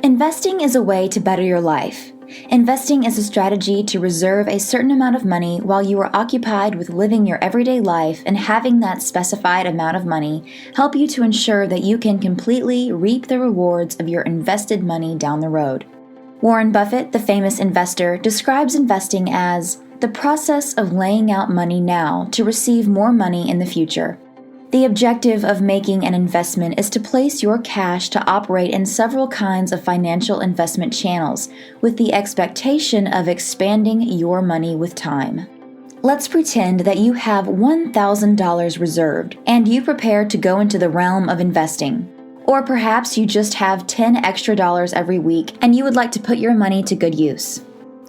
Investing is a way to better your life. Investing is a strategy to reserve a certain amount of money while you are occupied with living your everyday life, and having that specified amount of money help you to ensure that you can completely reap the rewards of your invested money down the road. Warren Buffett, the famous investor, describes investing as the process of laying out money now to receive more money in the future. The objective of making an investment is to place your cash to operate in several kinds of financial investment channels, with the expectation of expanding your money with time. Let's pretend that you have $1,000 reserved and you prepare to go into the realm of investing. Or perhaps you just have $10 extra every week and you would like to put your money to good use.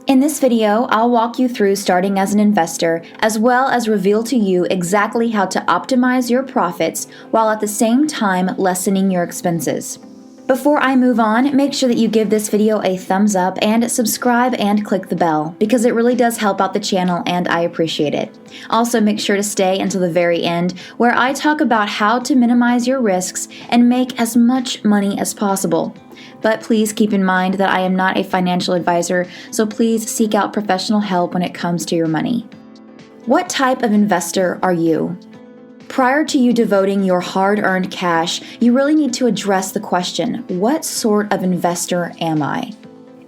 In this video, I'll walk you through starting as an investor, as well as reveal to you exactly how to optimize your profits while at the same time lessening your expenses. Before I move on, make sure that you give this video a thumbs up and subscribe and click the bell, because it really does help out the channel and I appreciate it. Also, make sure to stay until the very end, where I talk about how to minimize your risks and make as much money as possible. But please keep in mind that I am not a financial advisor, so please seek out professional help when it comes to your money. What type of investor are you? Prior to you devoting your hard-earned cash, you really need to address the question, what sort of investor am I?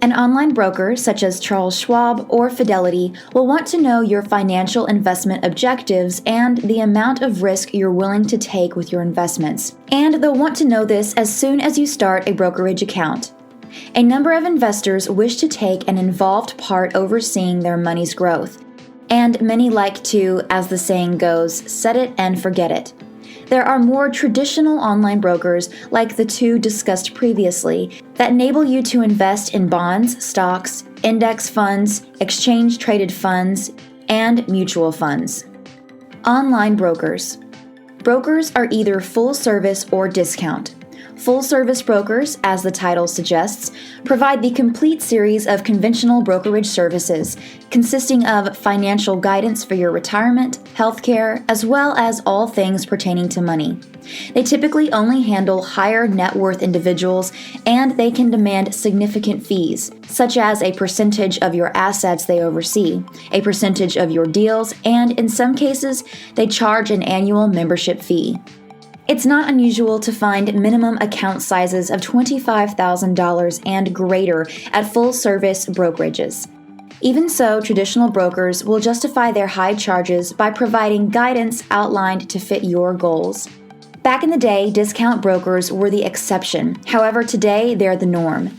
An online broker such as Charles Schwab or Fidelity will want to know your financial investment objectives and the amount of risk you're willing to take with your investments. And they'll want to know this as soon as you start a brokerage account. A number of investors wish to take an involved part overseeing their money's growth, and many like to, as the saying goes, set it and forget it. There are more traditional online brokers, like the two discussed previously, that enable you to invest in bonds, stocks, index funds, exchange-traded funds, and mutual funds. Online brokers. Brokers are either full service or discount. Full-service brokers, as the title suggests, provide the complete series of conventional brokerage services, consisting of financial guidance for your retirement, healthcare, as well as all things pertaining to money. They typically only handle higher net worth individuals, and they can demand significant fees, such as a percentage of your assets they oversee, a percentage of your deals, and in some cases, they charge an annual membership fee. It's not unusual to find minimum account sizes of $25,000 and greater at full-service brokerages. Even so, traditional brokers will justify their high charges by providing guidance outlined to fit your goals. Back in the day, discount brokers were the exception. However, today they're the norm.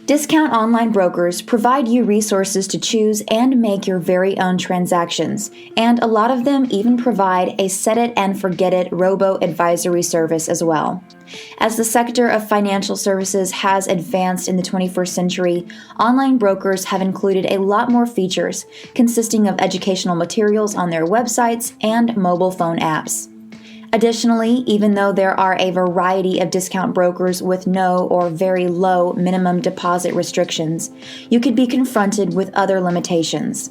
Discount online brokers provide you resources to choose and make your very own transactions, and a lot of them even provide a set-it-and-forget-it Robo advisory service as well. As the sector of financial services has advanced in the 21st century, online brokers have included a lot more features, consisting of educational materials on their websites and mobile phone apps. Additionally, even though there are a variety of discount brokers with no or very low minimum deposit restrictions, you could be confronted with other limitations.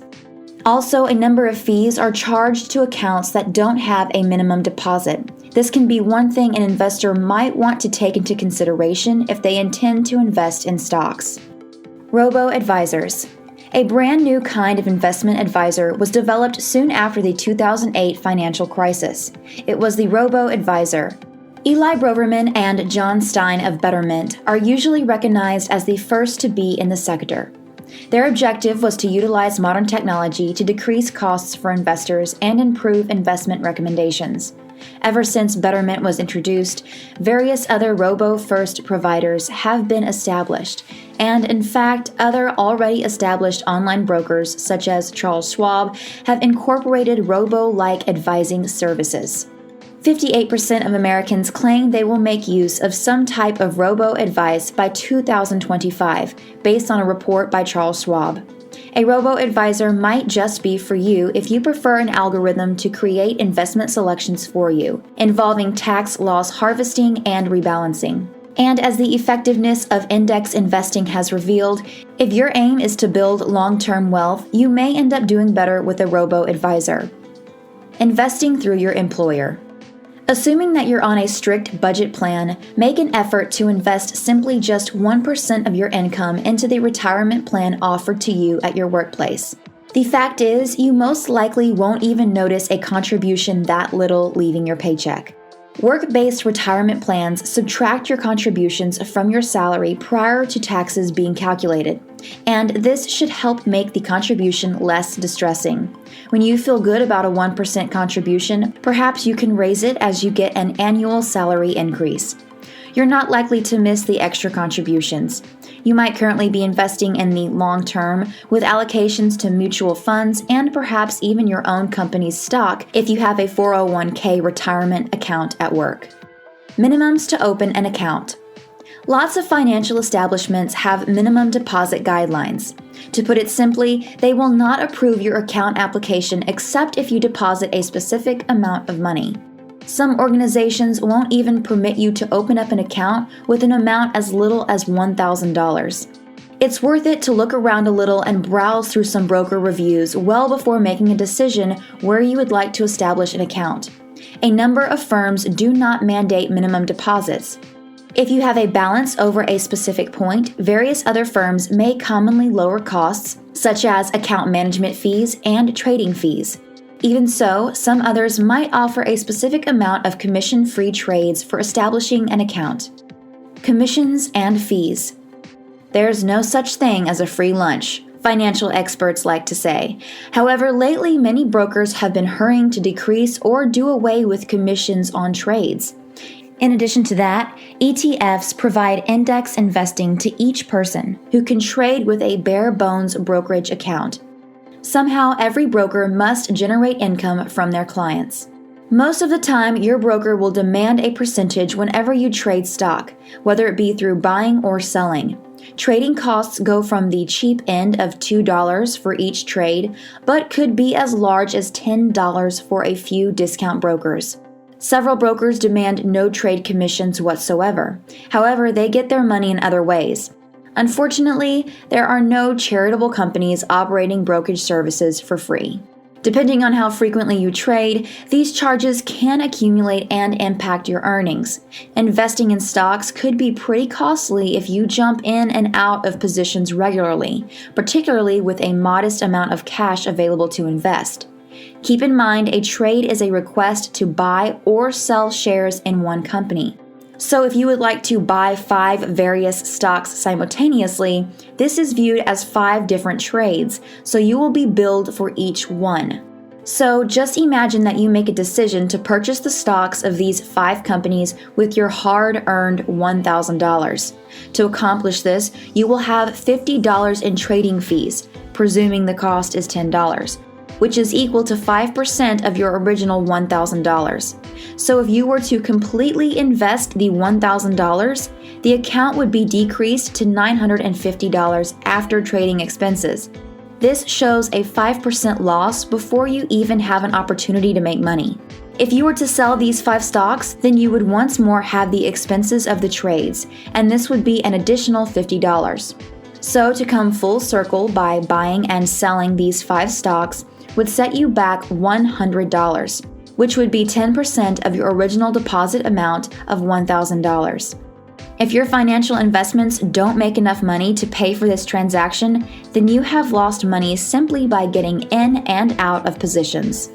Also, a number of fees are charged to accounts that don't have a minimum deposit. This can be one thing an investor might want to take into consideration if they intend to invest in stocks. Robo advisors. A brand new kind of investment advisor was developed soon after the 2008 financial crisis. It was the Robo advisor. Eli Broverman and John Stein of Betterment are usually recognized as the first to be in the sector. Their objective was to utilize modern technology to decrease costs for investors and improve investment recommendations. Ever since Betterment was introduced, various other robo-first providers have been established, and in fact, other already established online brokers such as Charles Schwab have incorporated robo-like advising services. 58% of Americans claim they will make use of some type of robo-advice by 2025, based on a report by Charles Schwab. A robo-advisor might just be for you if you prefer an algorithm to create investment selections for you, involving tax loss harvesting and rebalancing. And as the effectiveness of index investing has revealed, if your aim is to build long-term wealth, you may end up doing better with a robo-advisor. Investing through your employer. Assuming that you're on a strict budget plan, make an effort to invest simply just 1% of your income into the retirement plan offered to you at your workplace. The fact is, you most likely won't even notice a contribution that little leaving your paycheck. Work-based retirement plans subtract your contributions from your salary prior to taxes being calculated, and this should help make the contribution less distressing. When you feel good about a 1% contribution, perhaps you can raise it as you get an annual salary increase. You're not likely to miss the extra contributions. You might currently be investing in the long term with allocations to mutual funds and perhaps even your own company's stock if you have a 401k retirement account at work. Minimums to open an account. Lots of financial establishments have minimum deposit guidelines. To put it simply, they will not approve your account application except if you deposit a specific amount of money. Some organizations won't even permit you to open up an account with an amount as little as $1,000. It's worth it to look around a little and browse through some broker reviews well before making a decision where you would like to establish an account. A number of firms do not mandate minimum deposits. If you have a balance over a specific point, various other firms may commonly lower costs, such as account management fees and trading fees. Even so, some others might offer a specific amount of commission-free trades for establishing an account. Commissions and fees. There's no such thing as a free lunch, financial experts like to say. However, lately many brokers have been hurrying to decrease or do away with commissions on trades. In addition to that, ETFs provide index investing to each person who can trade with a bare-bones brokerage account. Somehow, every broker must generate income from their clients. Most of the time, your broker will demand a percentage whenever you trade stock, whether it be through buying or selling. Trading costs go from the cheap end of $2 for each trade, but could be as large as $10 for a few discount brokers. Several brokers demand no trade commissions whatsoever. However, they get their money in other ways. Unfortunately, there are no charitable companies operating brokerage services for free. Depending on how frequently you trade, these charges can accumulate and impact your earnings. Investing in stocks could be pretty costly if you jump in and out of positions regularly, particularly with a modest amount of cash available to invest. Keep in mind, a trade is a request to buy or sell shares in one company. So if you would like to buy 5 various stocks simultaneously, this is viewed as 5 different trades, so you will be billed for each one. So just imagine that you make a decision to purchase the stocks of these 5 companies with your hard-earned $1,000. To accomplish this, you will have $50 in trading fees, presuming the cost is $10. Which is equal to 5% of your original $1,000. So if you were to completely invest the $1,000, the account would be decreased to $950 after trading expenses. This shows a 5% loss before you even have an opportunity to make money. If you were to sell these 5 stocks, then you would once more have the expenses of the trades, and this would be an additional $50. So to come full circle by buying and selling these 5 stocks, would set you back $100, which would be 10% of your original deposit amount of $1,000. If your financial investments don't make enough money to pay for this transaction, then you have lost money simply by getting in and out of positions.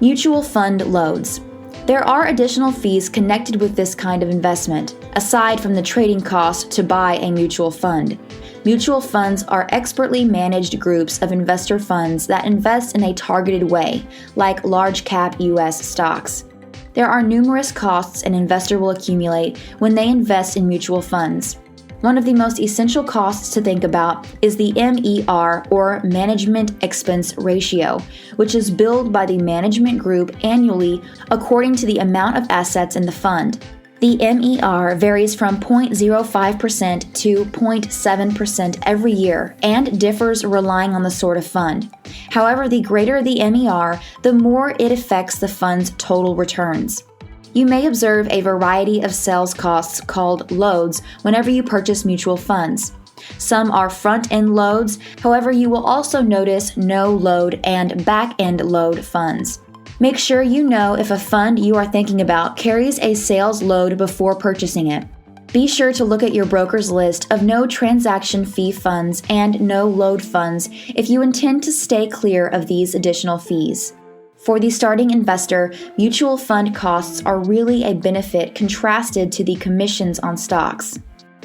Mutual fund loads. There are additional fees connected with this kind of investment, aside from the trading cost to buy a mutual fund. Mutual funds are expertly managed groups of investor funds that invest in a targeted way, like large-cap U.S. stocks. There are numerous costs an investor will accumulate when they invest in mutual funds. One of the most essential costs to think about is the MER, or Management Expense Ratio, which is billed by the management group annually according to the amount of assets in the fund. The MER varies from 0.05% to 0.7% every year and differs relying on the sort of fund. However, the greater the MER, the more it affects the fund's total returns. You may observe a variety of sales costs called loads whenever you purchase mutual funds. Some are front-end loads, however, you will also notice no-load and back-end load funds. Make sure you know if a fund you are thinking about carries a sales load before purchasing it. Be sure to look at your broker's list of no transaction fee funds and no load funds if you intend to stay clear of these additional fees. For the starting investor, mutual fund costs are really a benefit contrasted to the commissions on stocks.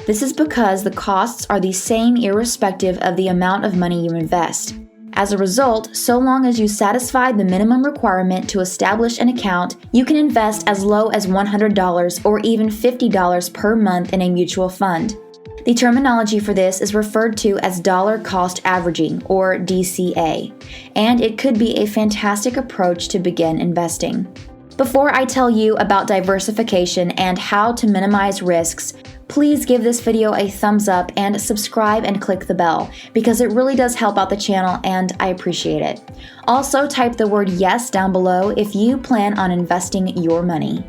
This is because the costs are the same irrespective of the amount of money you invest. As a result, so long as you satisfy the minimum requirement to establish an account, you can invest as low as $100 or even $50 per month in a mutual fund. The terminology for this is referred to as dollar cost averaging, or DCA, and it could be a fantastic approach to begin investing. Before I tell you about diversification and how to minimize risks, please give this video a thumbs up and subscribe and click the bell, because it really does help out the channel and I appreciate it. Also, type the word yes down below if you plan on investing your money.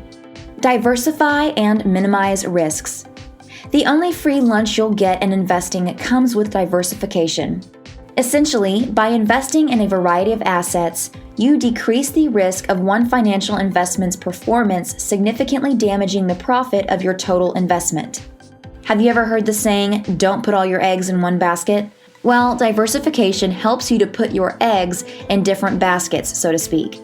Diversify and minimize risks. The only free lunch you'll get in investing comes with diversification. Essentially, by investing in a variety of assets, you decrease the risk of one financial investment's performance significantly damaging the profit of your total investment. Have you ever heard the saying, "Don't put all your eggs in one basket"? Well, diversification helps you to put your eggs in different baskets, so to speak.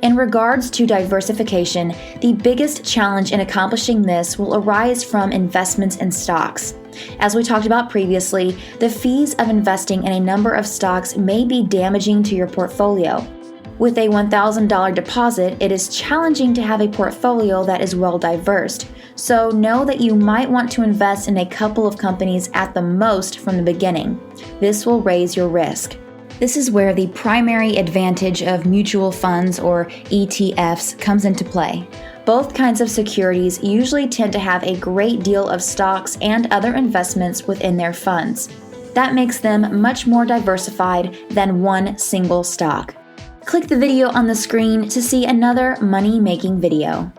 In regards to diversification, the biggest challenge in accomplishing this will arise from investments in stocks. As we talked about previously, the fees of investing in a number of stocks may be damaging to your portfolio. With a $1,000 deposit, it is challenging to have a portfolio that is well diverse, so know that you might want to invest in a couple of companies at the most from the beginning. This will raise your risk. This is where the primary advantage of mutual funds, or ETFs, comes into play. Both kinds of securities usually tend to have a great deal of stocks and other investments within their funds. That makes them much more diversified than one single stock. Click the video on the screen to see another money-making video.